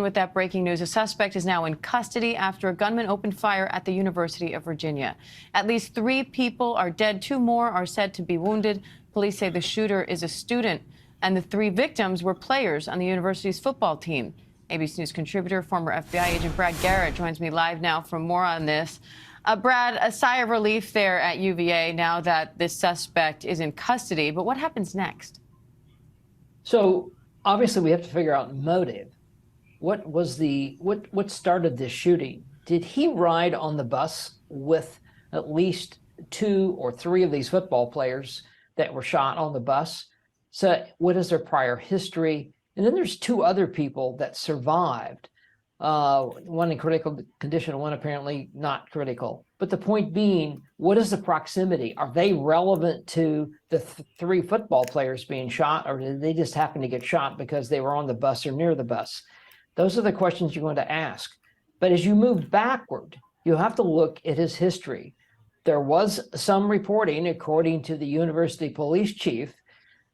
with that breaking news. A suspect is now in custody after a gunman opened fire at the University of Virginia. At least 3 people are dead. 2 more are said to be wounded. Police say the shooter is a student, and the 3 victims were players on the university's football team. ABC News contributor, former FBI agent Brad Garrett joins me live now for more on this. Brad, a sigh of relief there at UVA now that this suspect is in custody. But what happens next? So obviously we have to figure out motive. What started this shooting? Did he ride on the bus with at least 2 or 3 of these football players that were shot on the bus? So what is their prior history? And then there's 2 other people that survived, one in critical condition, one apparently not critical. But the point being, what is the proximity? Are they relevant to the 3 football players being shot, or did they just happen to get shot because they were on the bus or near the bus? Those are the questions you're going to ask. But as you move backward, you have to look at his history. There was some reporting, according to the university police chief,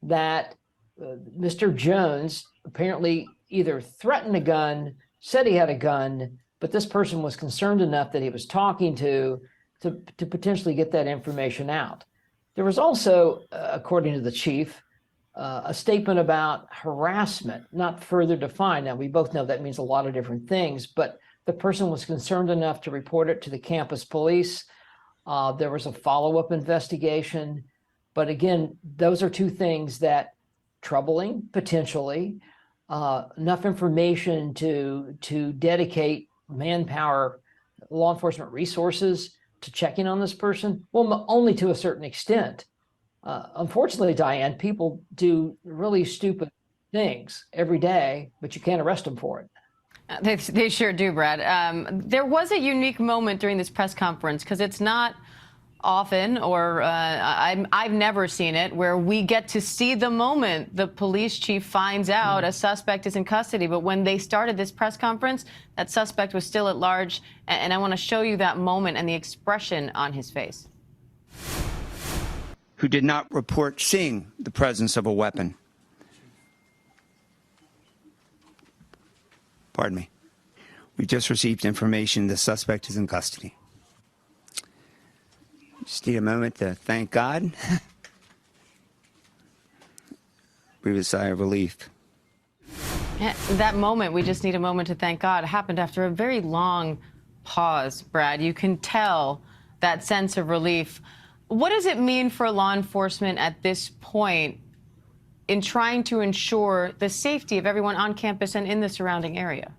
that Mr. Jones apparently either threatened a gun, said he had a gun, but this person was concerned enough that he was talking to potentially get that information out. There was also, according to the chief, a statement about harassment, not further defined. Now, we both know that means a lot of different things, but the person was concerned enough to report it to the campus police. There was a follow-up investigation. But again, those are 2 things that troubling, potentially, enough information to dedicate manpower, law enforcement resources to checking on this person? Well, only to a certain extent. Unfortunately, Diane, people do really stupid things every day, but you can't arrest them for it. They sure do, Brad. There was a unique moment during this press conference, because it's not often, or I've never seen it, where we get to see the moment the police chief finds out a suspect is in custody. But when they started this press conference, that suspect was still at large. And I want to show you that moment and the expression on his face. Who did not report seeing the presence of a weapon. Pardon me. We just received information the suspect is in custody. Just need a moment to thank God. Breathe a sigh of relief. Yeah, that moment, we just need a moment to thank God, happened after a very long pause, Brad. You can tell that sense of relief. What does it mean for law enforcement at this point in trying to ensure the safety of everyone on campus and in the surrounding area?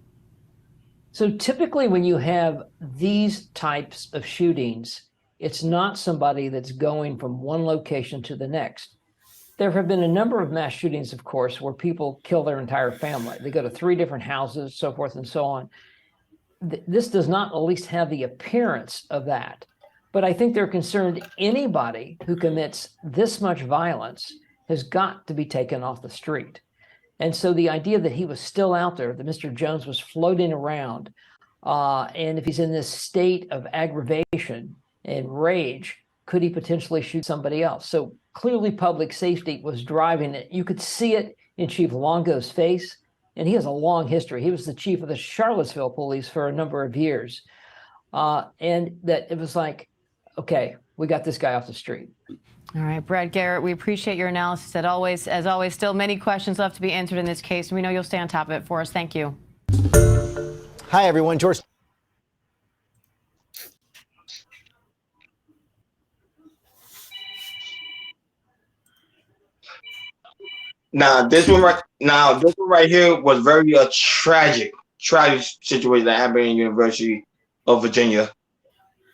So typically when you have these types of shootings, it's not somebody that's going from one location to the next. There have been a number of mass shootings, of course, where people kill their entire family. They go to 3 different houses, so forth and so on. This does not at least have the appearance of that. But I think they're concerned anybody who commits this much violence has got to be taken off the street. And so the idea that he was still out there, that Mr. Jones was floating around, and if he's in this state of aggravation and rage, could he potentially shoot somebody else? So clearly public safety was driving it. You could see it in Chief Longo's face, and he has a long history. He was the chief of the Charlottesville police for a number of years. And that it was like, okay, we got this guy off the street. All right, Brad Garrett, we appreciate your analysis. As always, still many questions left to be answered in this case, and we know you'll stay on top of it for us. Thank you. Hi, everyone. George. Now this one right here was very tragic situation that happened in University of Virginia.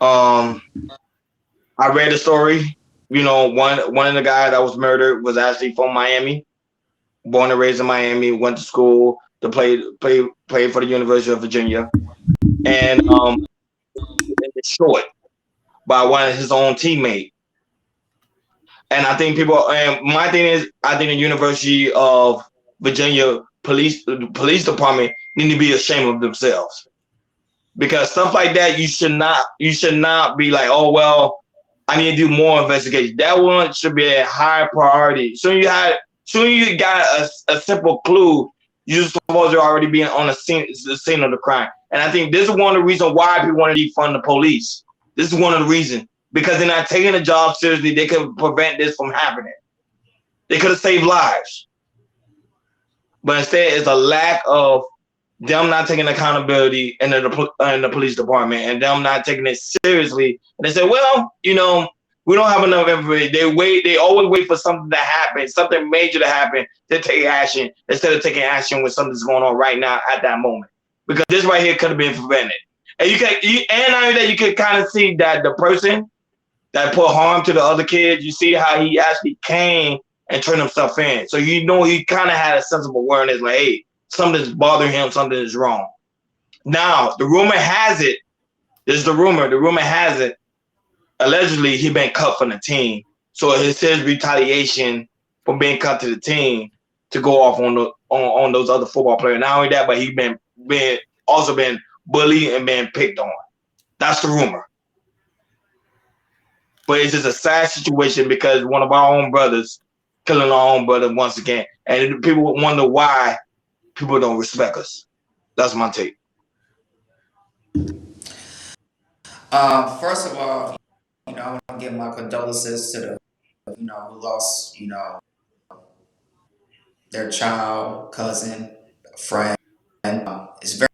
I read the story. You know, one of the guys that was murdered was actually from Miami, born and raised in Miami, went to school to play for the University of Virginia, and shot by one of his own teammates. And I think my thing is, I think the University of Virginia police department need to be ashamed of themselves, because stuff like that, you should not be like, oh, well, I need to do more investigation. That one should be a high priority. Soon you got a simple clue, you're supposed to already be on the scene of the crime. And I think this is one of the reasons why people want to defund the police. This is one of the reasons, because they're not taking the job seriously. They could prevent this from happening. They could have saved lives. But instead, it's a lack of them not taking accountability in the police department, and them not taking it seriously. And they say, well, you know, we don't have enough information. They always wait for something to happen, something major to happen, to take action, instead of taking action when something's going on right now at that moment. Because this right here could have been prevented. And you can kind of see that the person that put harm to the other kids, you see how he actually came and turned himself in. So you know he kind of had a sense of awareness, like, hey, something's bothering him, something is wrong. Now, the rumor has it, this is the rumor has it, allegedly he been cut from the team. So it's his retaliation for being cut to the team to go off on those other football players. Not only that, but he been bullied and being picked on. That's the rumor. But it's just a sad situation because one of our own brothers killing our own brother once again. And people wonder why people don't respect us. That's my take. First of all, you know, I want to give my condolences to the, you know, who lost, you know, their child, cousin, friend. It's very,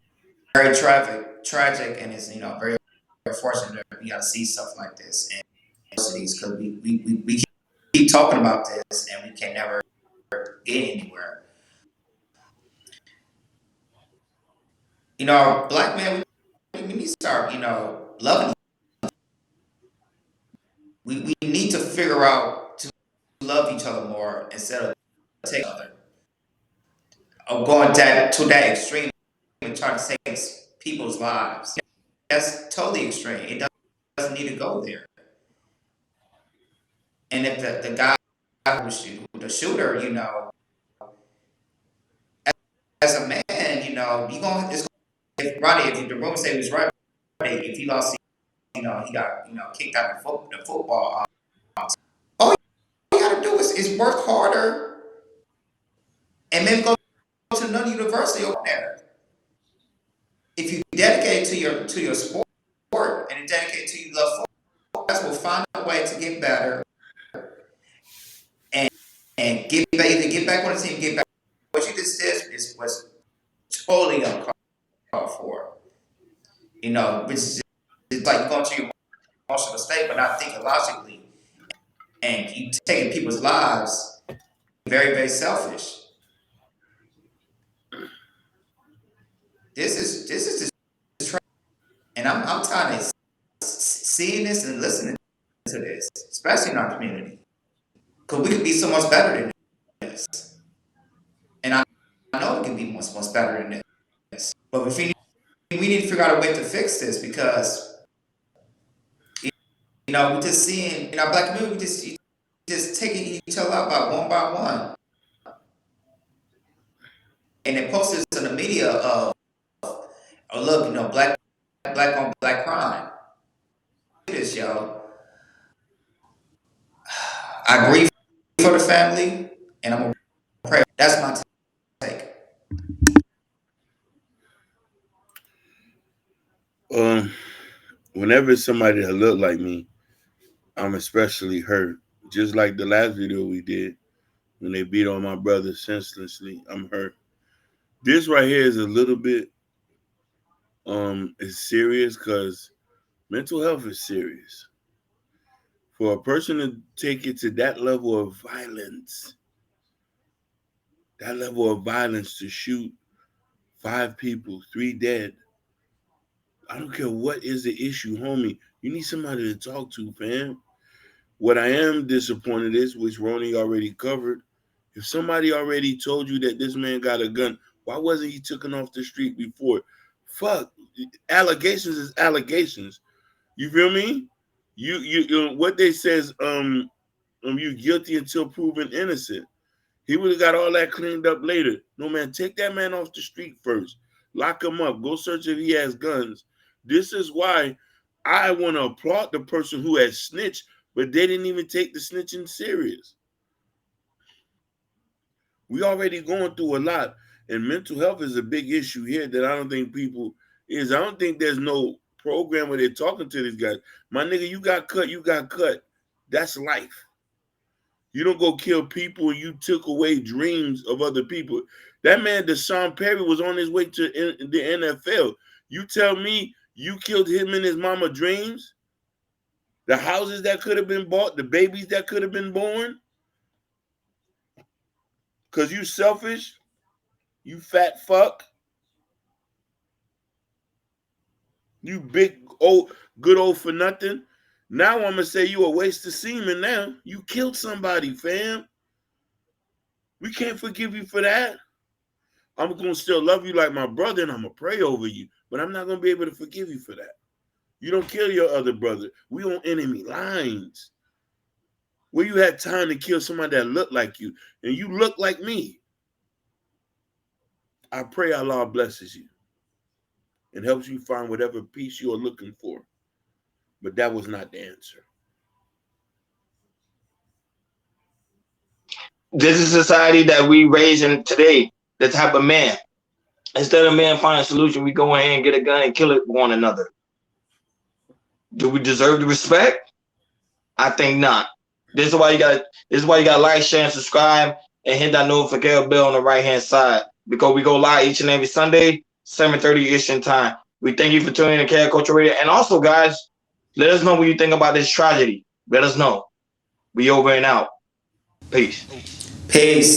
very tragic, and it's, you know, very unfortunate that we got to see stuff like this in universities, because we keep talking about this and we can never get anywhere. You know, black men, we need to start, you know, loving. We need to figure out to love each other more instead of take other, or going to that extreme and trying to take people's lives. That's totally extreme. It doesn't need to go there. And if the guy the shooter, you know, as a man, you know, if the rumor say he was right, if he lost, you know, he got, you know, kicked out of the football. All you got to do is work harder and maybe go to another university over there. If you dedicate to your sport and dedicate to your love for it, will find a way to get better and either get back on the team, get back. What you just did was totally uncalled for. You know, it's like going to your emotional state, but not thinking logically, and you taking people's lives. Very, very selfish. This is the, and I'm tired of seeing this and listening to this, especially in our community, because we could be so much better than this, and I know we can be much better than this. But we need to figure out a way to fix this, because you know, we're just seeing in our black community, we just taking each other out by one, and it posts this in the media of, oh look, you know, black on black crime. This, yo, I grieve for the family, and I'm gonna pray. That's my take. Whenever it's somebody that look like me, I'm especially hurt. Just like the last video we did when they beat on my brother senselessly, I'm hurt. This right here is a little bit is serious, because mental health is serious. For a person to take it to that level of violence, to shoot 5 people, 3 dead, I don't care what is the issue, homie. You need somebody to talk to, fam. What I am disappointed is, which Ronnie already covered, if somebody already told you that this man got a gun, why wasn't he taken off the street before? Fuck, allegations is allegations. You feel me? You what they says, you guilty until proven innocent. He would have got all that cleaned up later. No, man, take that man off the street first. Lock him up. Go search if he has guns. This is why I want to applaud the person who has snitched, but they didn't even take the snitching serious. We already going through a lot. And mental health is a big issue here that I don't think people is. I don't think there's no program where they're talking to these guys. My nigga, you got cut, you got cut. That's life. You don't go kill people and you took away dreams of other people. That man, Deshaun Perry, was on his way to the NFL. You tell me you killed him and his mama dreams? The houses that could have been bought, the babies that could have been born? Because you selfish? You fat fuck? You big old good old for nothing? Now I'm gonna say you a waste of semen now. You killed somebody, fam. We can't forgive you for that. I'm gonna still love you like my brother and I'm gonna pray over you, but I'm not gonna be able to forgive you for that. You don't kill your other brother. We on enemy lines. Where you had time to kill somebody that looked like you, and you look like me. I pray Allah blesses you and helps you find whatever peace you are looking for. But that was not the answer. This is society that we raise in today, the type of man. Instead of man finding a solution, we go ahead and get a gun and kill one another. Do we deserve the respect? I think not. This is why you got like, share, and subscribe, and hit that notification bell on the right hand side, because we go live each and every Sunday, 7:30 Eastern time. We thank you for tuning in to Chaos Culture Radio. And also, guys, let us know what you think about this tragedy. Let us know. We over and out. Peace. Peace.